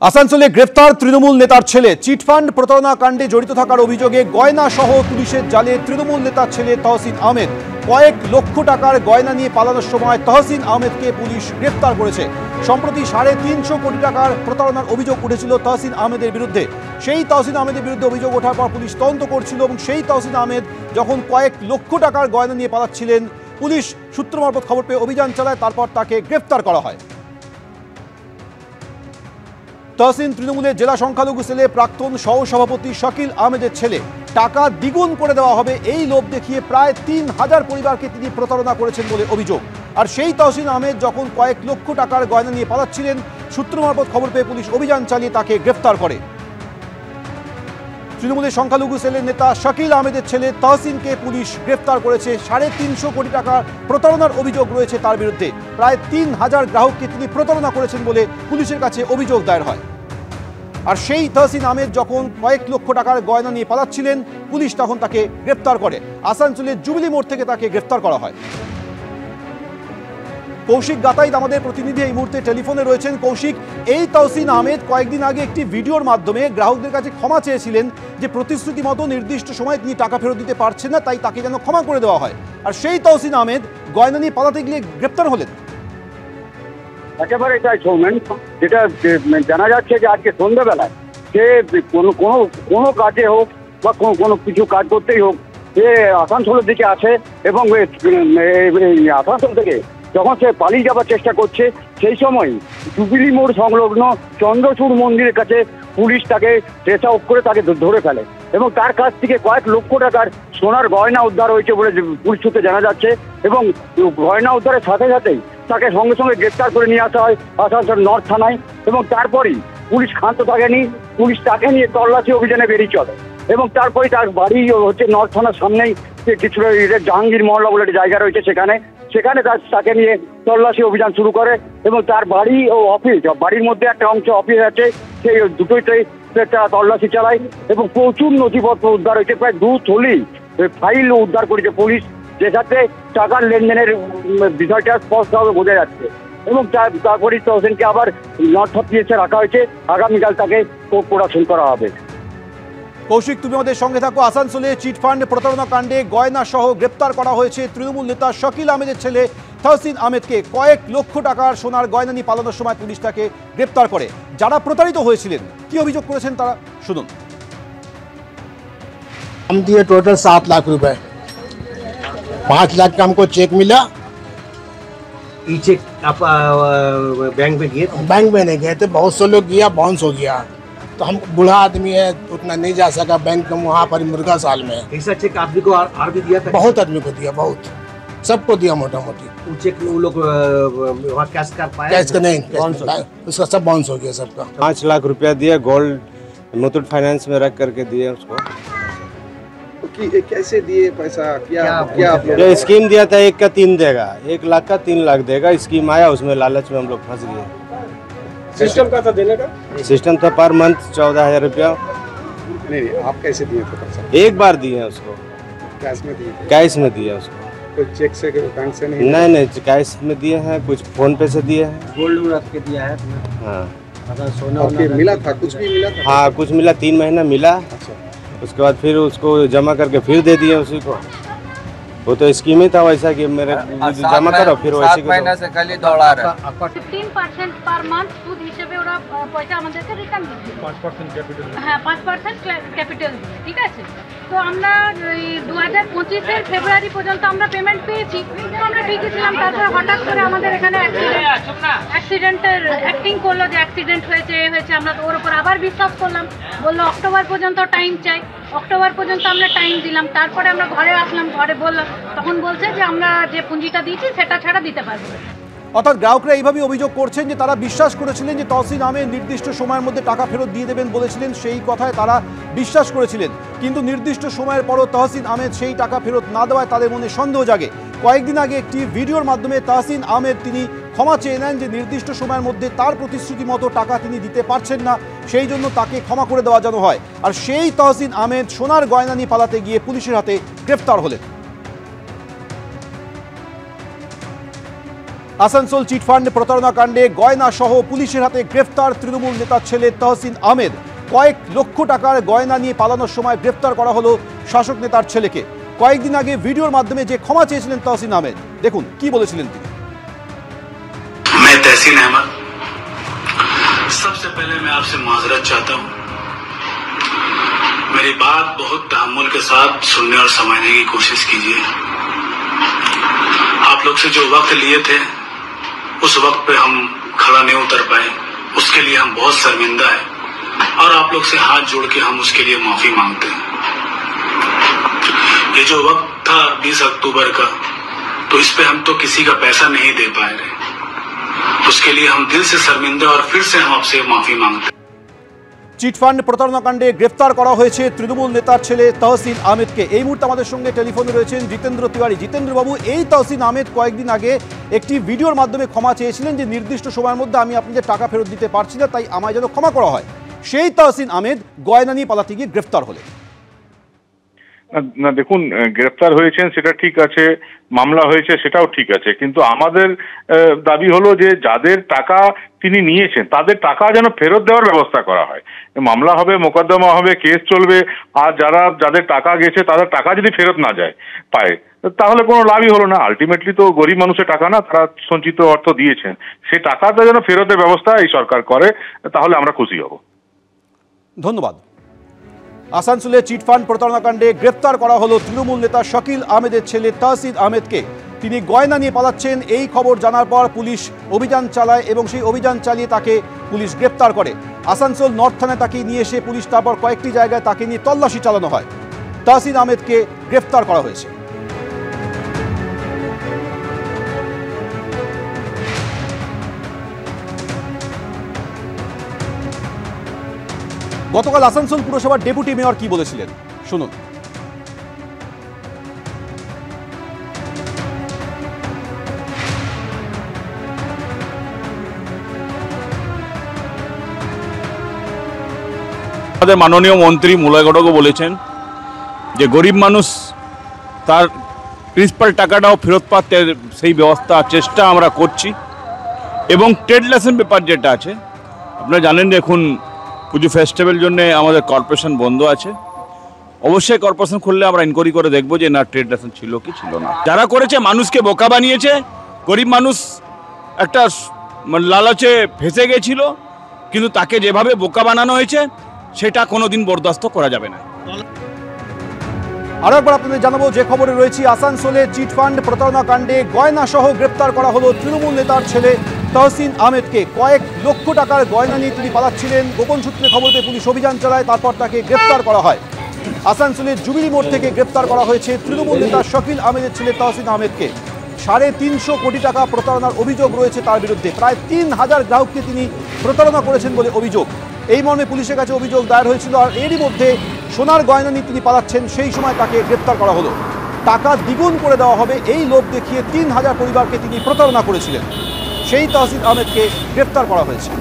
আসানসোলে গ্রেফতার তৃণমূল নেতার ছেলে চিটফান্ড প্রতারণা কাণ্ডে জড়িত থাকার অভিযোগে গয়না সহ পুলিশের জালে তৃণমূল নেতার ছেলে তহসিন আহমেদ কয়েক লক্ষ টাকার গয়না নিয়ে পালানোর সময় তহসিন আহমেদকে পুলিশ গ্রেফতার করেছে। সম্প্রতি 350 কোটি টাকার প্রতারণার অভিযোগ উঠেছিল তহসিন আহমেদের বিরুদ্ধে। সেই তহসিন আহমেদের বিরুদ্ধে অভিযোগ ওঠার পর পুলিশ তদন্ত করছিল এবং সেই তহসিন আহমেদ যখন কয়েক লক্ষ টাকার গয়না নিয়ে পালাচ্ছিলেন, পুলিশ সূত্র মারফত খবর পেয়ে অভিযান চালায়, তারপর তাকে গ্রেফতার করা হয়। তহসিন তৃণমূলের জেলা সংখ্যালঘু সেলে প্রাক্তন সহসভাপতি শাকিল আহমেদের ছেলে। টাকা দ্বিগুণ করে দেওয়া হবে এই লোভ দেখিয়ে প্রায় 3000 পরিবারকে তিনি প্রতারণা করেছেন বলে অভিযোগ। আর সেই তহসিন আহমেদ যখন কয়েক লক্ষ টাকার গয়না নিয়ে পালাচ্ছিলেন, সূত্র মারফত খবর পেয়ে পুলিশ অভিযান চালিয়ে তাকে গ্রেফতার করে। তৃণমূলের সংখ্যালঘু সেলের নেতা শাকিল আহমেদের ছেলে তহসিনকে পুলিশ গ্রেফতার করেছে। 350 কোটি টাকার প্রতারণার অভিযোগ রয়েছে তার বিরুদ্ধে। প্রায় 3000 গ্রাহককে তিনি প্রতারণা করেছেন বলে পুলিশের কাছে অভিযোগ দায়ের হয়। আর সেই তহসিন আহমেদ যখন কয়েক লক্ষ টাকার গয়না নিয়ে পালাচ্ছিলেন, পুলিশ তখন তাকে গ্রেফতার করে। আসানসোলের জুবিলি মোড় থেকে তাকে গ্রেফতার করা হয়। কৌশিক গাতাইত আমাদের প্রতিনিধি এই মুহূর্তে টেলিফোনে রয়েছেন। কৌশিক, এই তহসিন আহমেদ কয়েকদিন আগে একটি ভিডিওর মাধ্যমে গ্রাহকদের কাছে ক্ষমা চেয়েছিলেন যে প্রতিশ্রুতি মতো নির্দিষ্ট সময় তিনি টাকা ফেরত দিতে পারছেন না, তাই তাকে যেন ক্ষমা করে দেওয়া হয়। আর সেই তহসিন আহমেদ গয়না নিয়ে পালাতে গিয়ে গ্রেপ্তার হলেন। একেবারে তাই সৌমেন, যেটা জানা যাচ্ছে যে আজকে সন্ধ্যাবেলায় সে কোনো কাজে হোক বা কোনো কিছু কাজ করতেই হোক, সে আসানসোলের দিকে আছে এবং আসানসোল থেকে যখন সে পালিয়ে যাবার চেষ্টা করছে, সেই সময় জুবিলি মোড় সংলগ্ন চন্দ্রচূড় মন্দিরের কাছে পুলিশ তাকে ট্রেস আউট করে তাকে ধরে ফেলে এবং তার কাছ থেকে কয়েক লক্ষ টাকার সোনার গয়না উদ্ধার হয়েছে বলে পুলিশ সূত্রে জানা যাচ্ছে। এবং গয়না উদ্ধারের সাথে সাথেই তাকে সঙ্গে সঙ্গে গ্রেপ্তার করে নিয়ে আসা হয় আসানসোল নর্থ থানায় এবং তারপরেই পুলিশ ক্ষান্ত থাকেনি, পুলিশ তাকে নিয়ে তল্লাশি অভিযানে বেরিয়ে চলে এবং তারপরে তার বাড়ি হচ্ছে নর্থ থানার সামনেই কিছুটা জাহাঙ্গীর মহল্লা বলে একটা জায়গা রয়েছে, সেখানে তাকে নিয়ে তল্লাশি অভিযান শুরু করে এবং তার বাড়ি ও অফিস, বাড়ির মধ্যে একটা অংশ অফিস আছে, সেই দুটোইতেই তারা তল্লাশি চালায় এবং প্রচুর নথিপত্র উদ্ধার হয়েছে। প্রায় 2 থলি ফাইল উদ্ধার করেছে পুলিশ, যে সাথে টাকার লেনদেনের বিষয়টা স্পষ্টভাবে বোঝা যাচ্ছে এবং তারপরে তহসিনকে আবার নর্থ পিএসে রাখা হয়েছে। আগামীকাল তাকে প্রোডাকশন করা হবে। কৌশিক, তুমি আমাদের সঙ্গে থাকো। আসানসোলে চিটফান্ড প্রতারণা কাণ্ডে গয়না সহ গ্রেপ্তার করা হয়েছে তৃণমূল নেতা শাকিল আহমেদের ছেলে তহসিন আহমেদকে। কয়েক লক্ষ টাকার সোনার গয়না নিয়ে পালানোর সময় পুলিশ তাকে গ্রেপ্তার করে। যারা প্রতারিত হয়েছিলেন কি অভিযোগ করেছেন তারা শুনুন। हम दिए टोटल 7 लाख रुपए, 5 लाख का हमको चेक मिला। ई चेक आप बैंक में गए? बैंक में नहीं गए थे, बहुत से लोग गया, बाउंस हो गया। तो हम बूढ़ा आदमी है, उतना नहीं जा सका बैंक में, वहाँ पर मुर्गा साल में। ऐसा चेक आप भी को और भी दिया था? बहुत आदमी को दिया, बहुत सबको दिया मोटा मोटी। वो चेक वो लोग वहाँ कैश कर पाए? कैश का नहीं, उसका सब बाउंस हो गया सबका। 5 लाख रुपया दिया, गोल्ड मुथूट फाइनेंस में रख करके दिए उसको। कैसे दिए पैसा? क्या जो स्कीम दिया था 1 का 3 देगा, 1 लाख का 3 लाख देगा, स्कीम आया, उसमें लालच में हम लोग फंस गए। सिस्टम का था देने का? सिस्टम था पर मंथ 14,000 रुपया। नहीं, आप कैसे दिए थे पैसा? एक बार दिए हैं उसको, कैश में दिए थे? कैश में दिया उसको। कोई चेक से बैंक से नहीं? नहीं, कैश में दिए हैं, कुछ फोन पे से दिए हैं। गोल्ड रख के दिया है? हाँ। सोना मिला था? कुछ भी मिला था? हाँ, कुछ मिला, 3 महीना मिला। उसके बाद फिर उसको जमा करके फिर दे दिया उसी को। वो तो स्कीम ही था वैसा कि मेरे जमा करो फिर वैसे 7 महीना से खाली दौड़ा रहा है। 15% पर मंथ সুদ হিসেবে ওরা পয়সা আমাদেরকে রিটার্ন দিচ্ছে। 5% ক্যাপিটাল। হ্যাঁ, 5% ক্যাপিটাল, ঠিক আছে। তো আমরা 2025 এর ফেব্রুয়ারি পর্যন্ত আমরা পেমেন্ট পেয়েছি, তো আমরা ঠিকই ছিলাম। তারপর হঠাৎ করে আমাদের এখানে অ্যাক্সিডেন্টের অ্যাক্টিং করলো যে অ্যাক্সিডেন্ট হয়েছে, আমরা তো ওর উপর আবার বিশ্বাস করলাম। বললো অক্টোবর পর্যন্ত টাইম চাই, অক্টোবর পর্যন্ত আমরা টাইম দিলাম। তারপরে আমরা ঘরে আসলাম, ঘরে বললাম, তখন বলছে যে আমরা যে পুঁজিটা দিয়েছি সেটা ছাড়া দিতে পারবো। অর্থাৎ গ্রাহকরা এইভাবে অভিযোগ করছেন যে তারা বিশ্বাস করেছিলেন যে তহসিন আহমেদ নির্দিষ্ট সময়ের মধ্যে টাকা ফেরত দিয়ে দেবেন বলেছিলেন, সেই কথায় তারা বিশ্বাস করেছিলেন। কিন্তু নির্দিষ্ট সময়ের পরও তহসিন আহমেদ সেই টাকা ফেরত না দেওয়ায় তাদের মনে সন্দেহ জাগে। কয়েকদিন আগে একটি ভিডিওর মাধ্যমে তহসিন আহমেদ তিনি ক্ষমা চেয়ে নেন যে নির্দিষ্ট সময়ের মধ্যে তার প্রতিশ্রুতি মতো টাকা তিনি দিতে পারছেন না, সেই জন্য তাকে ক্ষমা করে দেওয়া যেন হয়। আর সেই তহসিন আহমেদ সোনার গয়না নিয়ে পালাতে গিয়ে পুলিশের হাতে গ্রেফতার হলেন। আসানসোল চিটফান্ড প্রতারণা কাণ্ডে গয়না সহ পুলিশের হাতে গ্রেফতার তৃণমূল নেতার ছেলে তহসিন আহমেদ। কয়েক লক্ষ টাকার গয়না নিয়ে পালানোর সময় গ্রেফতার করা হলো শাসক নেতার ছেলেকে। কয়েকদিন আগে ভিডিওর মাধ্যমে যে ক্ষমা চেয়েছিলেন তহসিন আহমেদ, দেখুন কি বলেছিলেন তিনি। मैं तहसीन अहमद, सबसे पहले मैं आपसे माजरत चाहता हूं। मेरी बात बहुत तहम्मुल के साथ सुनने और समझने की कोशिश कीजिए। आप लोग से जो वक्त लिए थे उस वक्त पे हम खड़ा नहीं उतर पाए, उसके लिए हम बहुत शर्मिंदा है और आप लोग से हाथ जोड़ के हम उसके लिए माफी मांगते हैं। ये जो वक्त था 20 अक्टूबर का, तो इस पे हम तो किसी का पैसा नहीं दे पाए रहे, उसके लिए हम दिल से शर्मिंदा और फिर से हम आपसे माफी मांगते हैं। চিটফান্ড প্রতারণা কাণ্ডে গ্রেফতার করা হয়েছে তৃণমূল নেতার ছেলে তহসিন আহমেদকে। এই মুহূর্তে আমাদের সঙ্গে টেলিফোনে রয়েছেন জিতেন্দ্র তিওয়ারি। জিতেন্দ্রবাবু, এই তহসিন আহমেদ কয়েকদিন আগে একটি ভিডিওর মাধ্যমে ক্ষমা চেয়েছিলেন যে নির্দিষ্ট সময়ের মধ্যে আমি আপনাদের টাকা ফেরত দিতে পারছি না, তাই আমায় যেন ক্ষমা করা হয়। সেই তহসিন আহমেদ গয়না নিয়ে পালাতে গিয়ে গ্রেফতার হলেন। না দেখুন, গ্রেফতার হয়েছেন সেটা ঠিক আছে, মামলা হয়েছে সেটাও ঠিক আছে, কিন্তু আমাদের দাবি হলো যে যাদের টাকা তিনি নিয়েছেন তাদের টাকা যেন ফেরত দেওয়ার ব্যবস্থা করা হয়। মামলা হবে, মোকদ্দমা হবে, কেস চলবে, আর যাদের টাকা গেছে তাদের টাকা যদি ফেরত না যায় পায় তাহলে কোনো লাভই হলো না। আলটিমেটলি তো গরিব মানুষের টাকা না, তারা সঞ্চিত অর্থ দিয়েছেন, সে টাকাটা যেন ফেরতের ব্যবস্থা এই সরকার করে, তাহলে আমরা খুশি হব। ধন্যবাদ। আসানসোলে চিটফান্ড প্রতারণা কাণ্ডে গ্রেফতার করা হলো তৃণমূল নেতা শকিল আহমেদের ছেলে তহসিন আহমেদকে। তিনি গয়না নিয়ে পালাচ্ছেন এই খবর জানার পর পুলিশ অভিযান চালায় এবং সেই অভিযান চালিয়ে তাকে পুলিশ গ্রেফতার করে। আসানসোল নর্থ থানায় তাকে নিয়ে এসে পুলিশ তারপর কয়েকটি জায়গায় তাকে নিয়ে তল্লাশি চালানো হয়। তহসিন আহমেদকে গ্রেফতার করা হয়েছে। গতকাল আসানসোল পুরসভার ডেপুটি মেয়র কি বলেছিলেন শুনুন। আমাদের মাননীয় মন্ত্রী মলয় ঘটকও বলেছেন যে গরিব মানুষ তার প্রিন্সিপাল টাকাটাও ফেরত পাতে সেই ব্যবস্থা চেষ্টা আমরা করছি। এবং ট্রেড লাইসেন্স পেপার যেটা আছে, আপনারা জানেন যে এখন পুজো ফেস্টিভ্যাল জন্য আমাদের কর্পোরেশন বন্ধ আছে। অবশ্যই কর্পোরেশন খুললে আমরা ইনকোয়ারি করে দেখবো যে না ট্রেড লাইসেন্স ছিল কি ছিল না। যারা করেছে মানুষকে বোকা বানিয়েছে, গরিব মানুষ একটা লালচে ফেঁসে গেছিল, কিন্তু তাকে যেভাবে বোকা বানানো হয়েছে সেটা কোনোদিন বরদাস্ত করা যাবে না। আরো একবার আপনাদের জানাবো যে খবরে রয়েছি, আসানসোলে চিটফান্ড প্রতারণা কাণ্ডে গয়না সহ গ্রেপ্তার করা হলো তৃণমূল নেতার ছেলে তহসিন আহমেদকে। কয়েক লক্ষ টাকার গয়না নিয়ে তিনি পালাচ্ছিলেন। গোপন সূত্রে খবর পেয়ে পুলিশ অভিযান চালায়, তারপর তাকে গ্রেপ্তার করা হয়। আসানসোলের জুবিলি মোড় থেকে গ্রেপ্তার করা হয়েছে তৃণমূল নেতা শকিল আহমেদের ছেলে তহসিন আহমেদকে। 350 কোটি টাকা প্রতারণার অভিযোগ রয়েছে তার বিরুদ্ধে। প্রায় 3000 গ্রাহককে তিনি প্রতারণা করেছেন বলে অভিযোগ। এই মর্মে পুলিশের কাছে অভিযোগ দায়ের হয়েছিল। আর এরই মধ্যে সোনার গয়না নিয়ে তিনি পালাচ্ছেন, সেই সময় তাকে গ্রেপ্তার করা হলো। টাকা দ্বিগুণ করে দেওয়া হবে এই লোভ দেখিয়ে 3000 পরিবারকে তিনি প্রতারণা করেছিলেন। সেই তহসিন আহমেদকে গ্রেপ্তার করা হয়েছে।